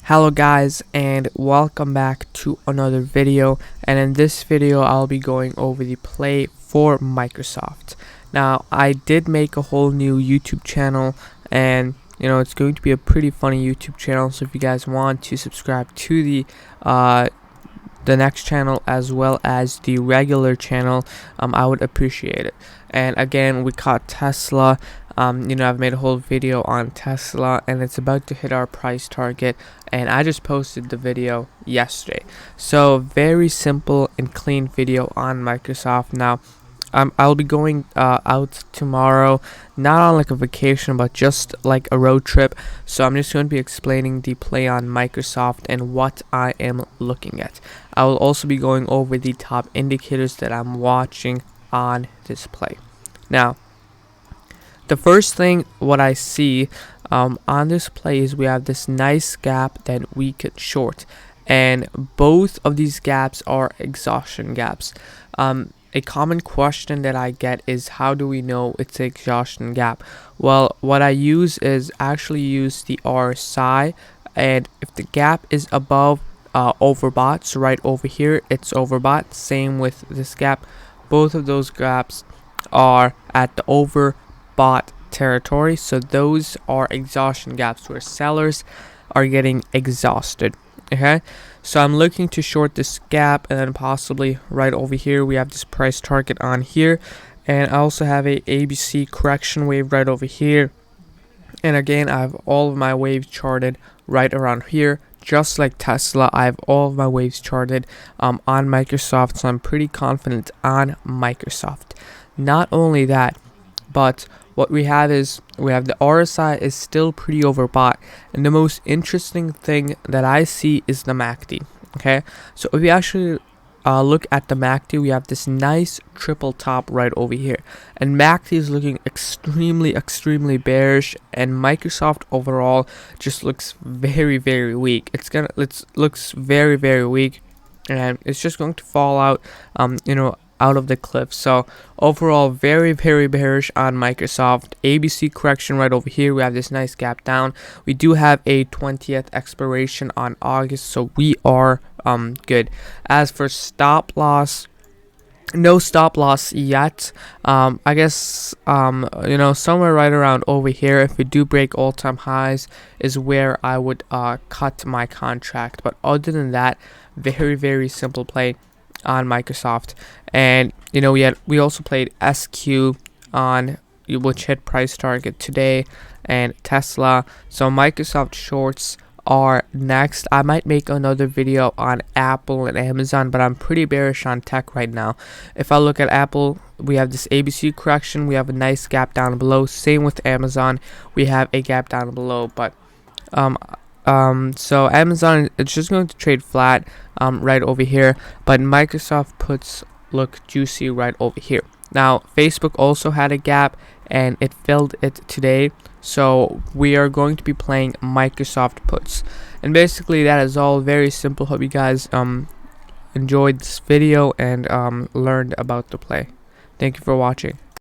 Hello guys, and welcome back to another video. And in this video I'll be going over the play for Microsoft. Now I did make a whole new YouTube channel, and it's going to be a pretty funny YouTube channel, so if you guys want to subscribe to the next channel as well as the regular channel, I would appreciate it. And again, we caught Tesla. I've made a whole video on Tesla, and it's about to hit our price target, and I just posted the video yesterday. So very simple and clean video on Microsoft. Now I'll be going out tomorrow, not on like a vacation, but just like a road trip. So I'm just going to be explaining the play on Microsoft and what I am looking at. I will also be going over the top indicators that I'm watching on this play. Now, the first thing what I see on this play is we have this nice gap that we could short, and both of these gaps are exhaustion gaps. A common question that I get is, how do we know it's an exhaustion gap? Well, what I use is actually use the RSI, and if the gap is above overbought, so right over here it's overbought, same with this gap, both of those gaps are at the overbought territory, so those are exhaustion gaps where sellers are getting exhausted. Okay, so I'm looking to short this gap, and then possibly right over here we have this price target on here, and I also have a ABC correction wave right over here, and again I have all of my waves charted right around here. Just like Tesla, I have all of my waves charted on Microsoft, so I'm pretty confident on Microsoft. Not only that, but what we have is we have the RSI is still pretty overbought, and the most interesting thing that I see is the MACD. Okay, so if we actually look at the MACD, we have this nice triple top right over here, and MACD is looking extremely bearish, and Microsoft overall just looks very weak. It looks very weak, and it's just going to fall out out of the cliff. So overall very bearish on Microsoft. ABC correction right over here, we have this nice gap down. We do have a 20th expiration on August, so we are good. As for stop loss, no stop loss yet. I guess somewhere right around over here, if we do break all-time highs, is where I would cut my contract. But other than that, very simple play on Microsoft. And we also played SQ on, which hit price target today, and Tesla. So Microsoft shorts are next. I might make another video on Apple and Amazon, but I'm pretty bearish on tech right now. If I look at Apple, we have this ABC correction, we have a nice gap down below. Same with Amazon, we have a gap down below, but so Amazon, it's just going to trade flat right over here, but Microsoft puts look juicy right over here. Now Facebook also had a gap, and it filled it today, so we are going to be playing Microsoft puts. And basically that is all. Very simple. Hope you guys enjoyed this video and learned about the play. Thank you for watching.